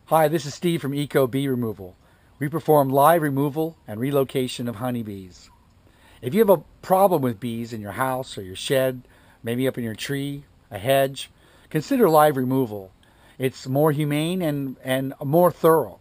Hi, this is Steve from Eco Bee Removal. We perform live removal and relocation of honeybees. If you have a problem with bees in your house or your shed, maybe up in your tree, a hedge, consider live removal. It's more humane and more thorough.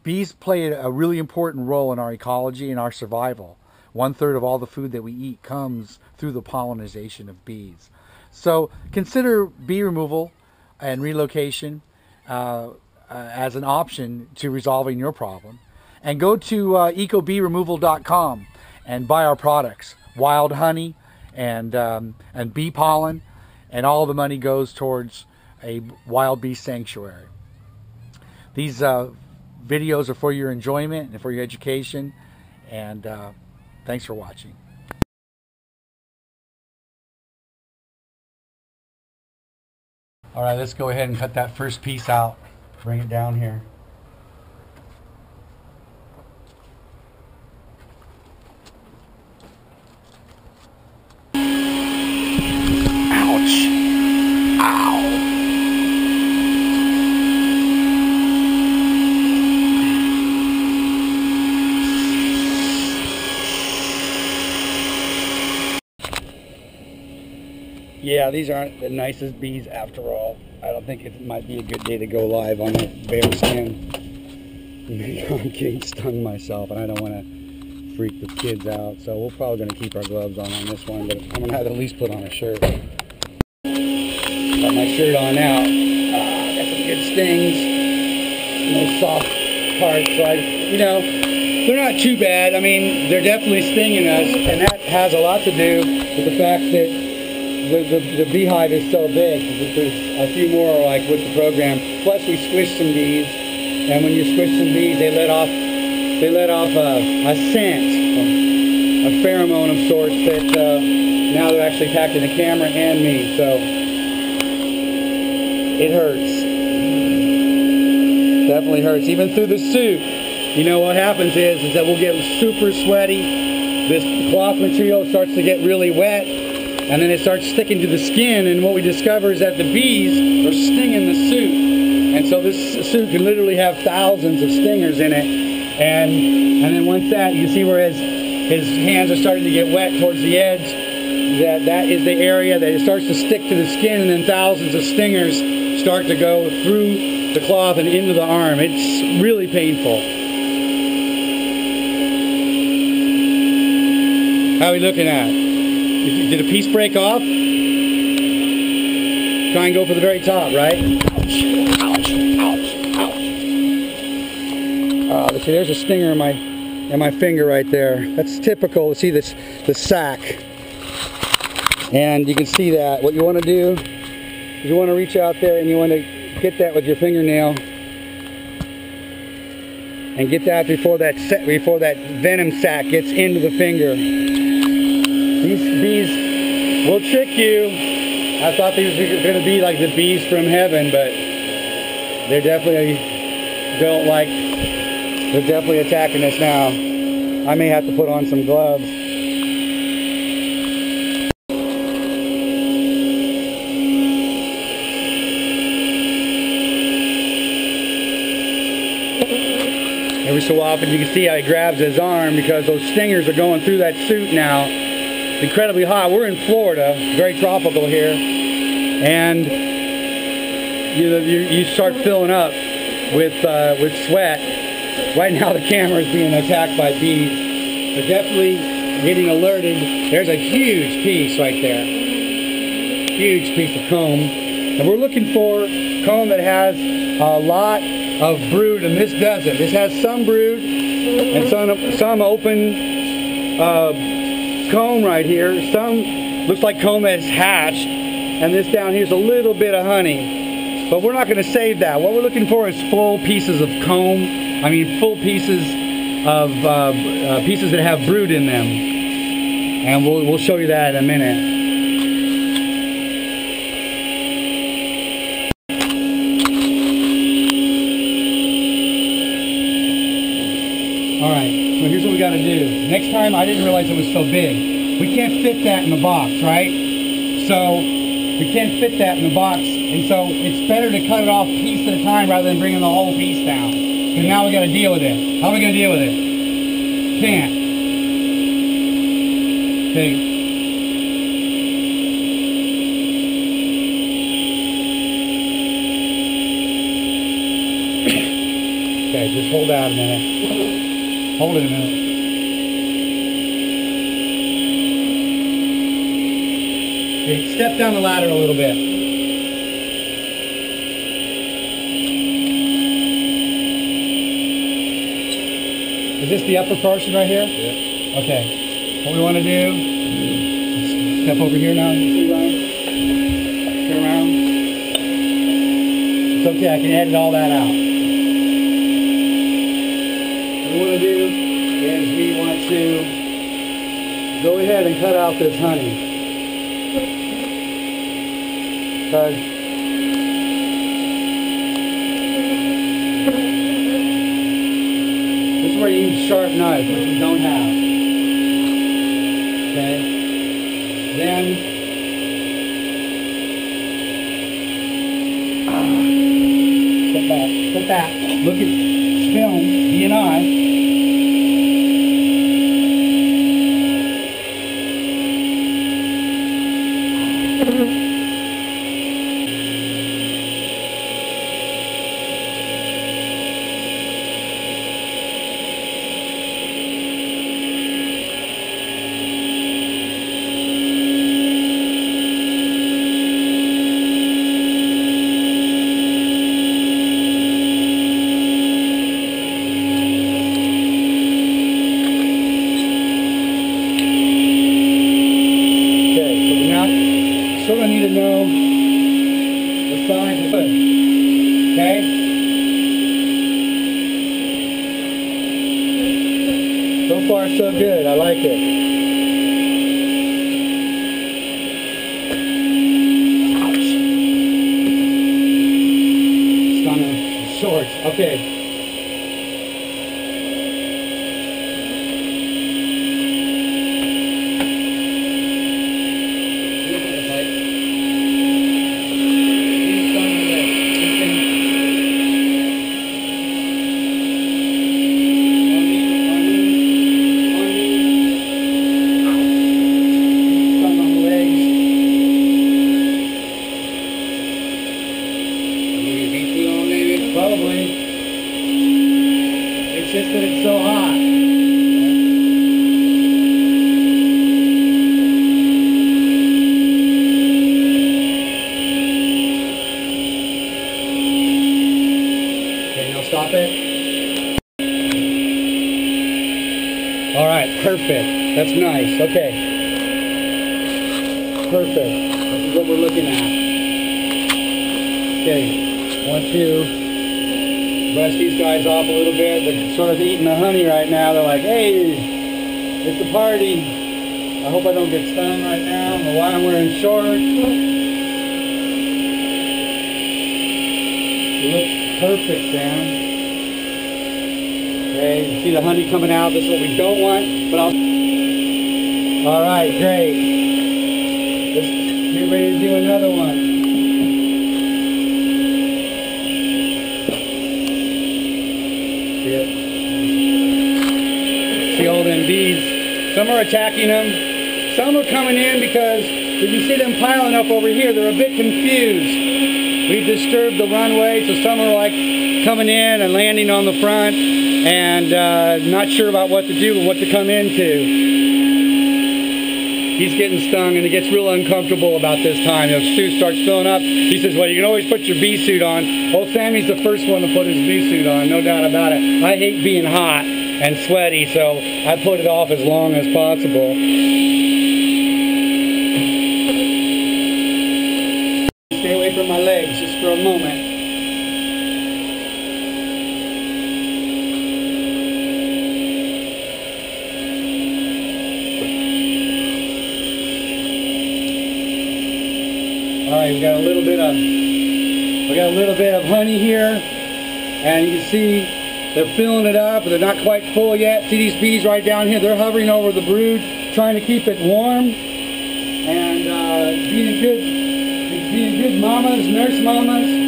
Bees play a really important role in our ecology and our survival. 1/3 of all the food that we eat comes through the pollination of bees. So consider bee removal and relocation as an option to resolving your problem. And go to ecobeeremoval.com and buy our products, wild honey and bee pollen, and all the money goes towards a wild bee sanctuary. These videos are for your enjoyment and for your education, and thanks for watching. All right, let's go ahead and cut that first piece out. Bring it down here. Ouch! Ow! Yeah, these aren't the nicest bees after all. I don't think it might be a good day to go live on that bare skin. I'm getting stung myself, and I don't want to freak the kids out, so we're probably going to keep our gloves on this one, but I'm going to have to at least put on a shirt. Got my shirt on now. Got some good stings. No soft parts, so they're not too bad. I mean, they're definitely stinging us, and that has a lot to do with the fact that the beehive is so big. There's a few more like with the program. Plus we squished some bees, and when you squish some bees, they let off a scent, a pheromone of sorts that now they're actually attacking the camera and me. So it hurts. Definitely hurts, even through the suit. You know what happens is that we'll get super sweaty. This cloth material starts to get really wet, and then it starts sticking to the skin, and what we discover is that the bees are stinging the suit. And so this suit can literally have thousands of stingers in it. And then once that, you can see where his hands are starting to get wet towards the edge. That is the area that it starts to stick to the skin, and then thousands of stingers start to go through the cloth and into the arm. It's really painful. How are we looking at? Did a piece break off? Try and go for the very top, right? Ouch, ouch, ouch, ouch. See, there's a stinger in my finger right there. That's typical to see the sac. And you can see that. What you want to do is you want to reach out there and you want to get that with your fingernail. And get that before that venom sac gets into the finger. These bees will trick you. I thought these were going to be like the bees from heaven, but they're definitely attacking us now. I may have to put on some gloves. Every so often you can see how he grabs his arm because those stingers are going through that suit now. It's incredibly hot. We're in Florida, very tropical here, and you start filling up with sweat. Right now the camera is being attacked by bees. They're definitely getting alerted. There's a huge piece right there. Huge piece of comb. And we're looking for comb that has a lot of brood, and this doesn't. This has some brood and some open comb right here. Some looks like comb that's hatched, and this down here is a little bit of honey. But we're not going to save that. What we're looking for is full pieces of comb. I mean, full pieces of pieces that have brood in them, and we'll show you that in a minute. Alright, so here's what we got to do. Next time, I didn't realize it was so big. We can't fit that in the box, right? So we can't fit that in the box, and so it's better to cut it off piece at a time rather than bringing the whole piece down. Because now we got to deal with it. How are we going to deal with it? Can't. Okay. Okay, just hold out a minute. Hold it a minute. Okay, step down the ladder a little bit. Is this the upper portion right here? Yeah. Okay. What we want to do, step over here now. See, Ryan? Turn around. It's okay, I can edit all that out. What we want to do is we want to go ahead and cut out this honey. Because this is where you need a sharp knife, which we don't have. Okay? Then step back. Look at film, D&I. Sort of need to know the size of it. Okay? So far so good. I like it. Ouch. It's on the shorts. Okay. Probably. It's just that it's so hot. Okay, now stop it. Alright, perfect. That's nice. Okay. Perfect. This is what we're looking at. Okay. 1, 2. Brush these guys off a little bit. They're sort of eating the honey right now. They're like, hey, it's a party. I hope I don't get stung right now. I don't know why I'm wearing shorts. It looks perfect, Sam. Okay, you see the honey coming out. This is what we don't want, but All right, great. Let's get ready to do another one. See all them bees. Some are attacking them. Some are coming in because if you see them piling up over here, they're a bit confused. We've disturbed the runway, so some are like coming in and landing on the front and not sure about what to do and what to come into. He's getting stung and it gets real uncomfortable about this time. If Stu starts filling up, he says, well, you can always put your bee suit on. Old Sammy's the first one to put his bee suit on, no doubt about it. I hate being hot and sweaty, so I put it off as long as possible. Stay away from my legs just for a moment. All right, we got a little bit of honey here, and you can see they're filling it up, but they're not quite full yet. See these bees right down here? They're hovering over the brood, trying to keep it warm and being mamas, nurse mamas.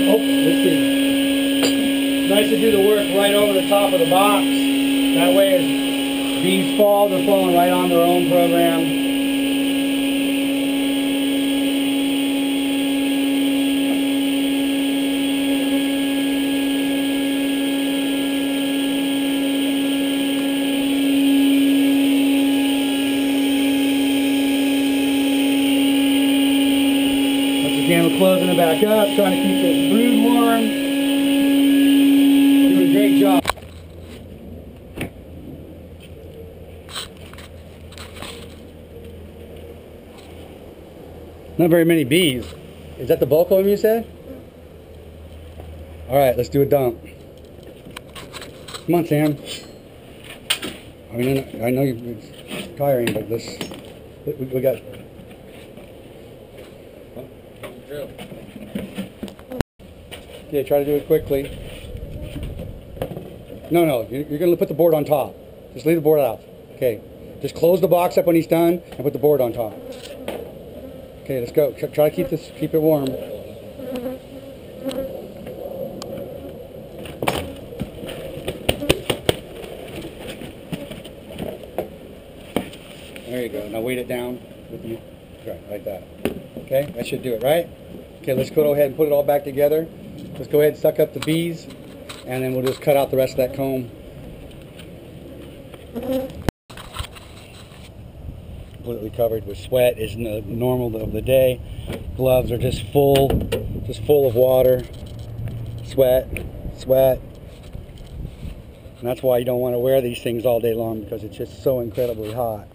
Oh, let's see. Nice to do the work right over the top of the box. That way as bees fall, they're falling right on their own program. Again, we're closing it back up, trying to keep this brood warm. Doing a great job. Not very many bees. Is that the bulk of them you said? All right, let's do a dump. Come on, Sam. I mean, I know it's tiring, but we got. Okay, try to do it quickly. No, you're going to put the board on top. Just leave the board out. Okay, just close the box up when he's done and put the board on top. Okay, let's go. Try to keep it warm. There you go. Now weight it down with you. Right, like that. Okay, that should do it, right? Okay, let's go ahead and put it all back together. Let's go ahead and suck up the bees, and then we'll just cut out the rest of that comb. Completely covered with sweat is normal of the day. Gloves are just full of water, sweat. And that's why you don't want to wear these things all day long, because it's just so incredibly hot.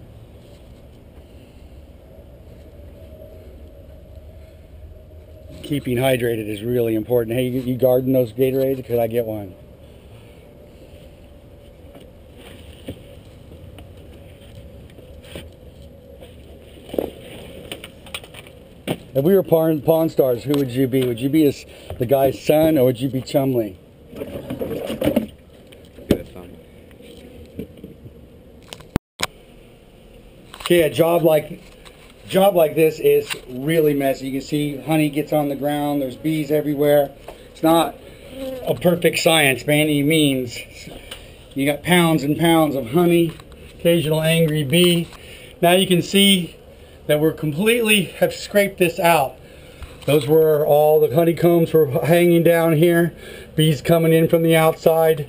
Keeping hydrated is really important. Hey, you garden those Gatorades? Could I get one? If we were Pawn Stars, who would you be? Would you be the guy's son, or would you be Chumley? Good son. Okay, a job like this is really messy. You can see honey gets on the ground. There's bees everywhere. It's not a perfect science by any means. You got pounds and pounds of honey, occasional angry bee. Now you can see that we're completely have scraped this out. Those were all the honeycombs were hanging down here. Bees coming in from the outside.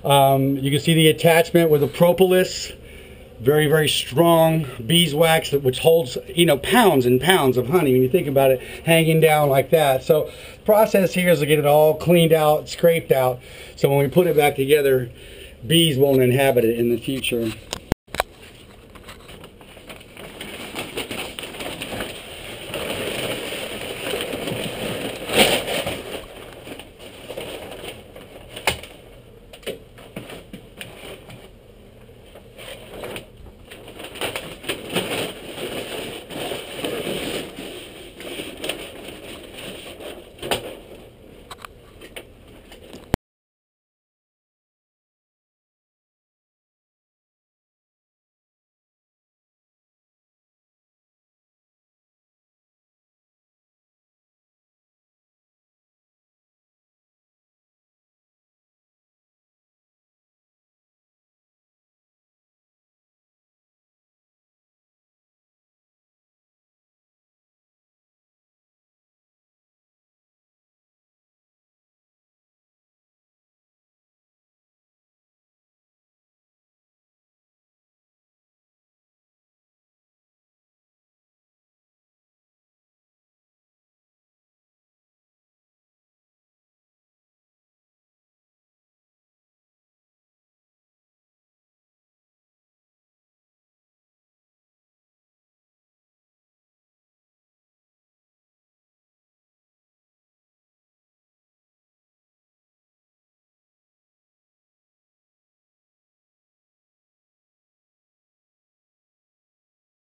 You can see the attachment with the propolis. Very, very strong beeswax, which holds, pounds and pounds of honey when you think about it, hanging down like that. So the process here is to get it all cleaned out, scraped out, so when we put it back together, bees won't inhabit it in the future.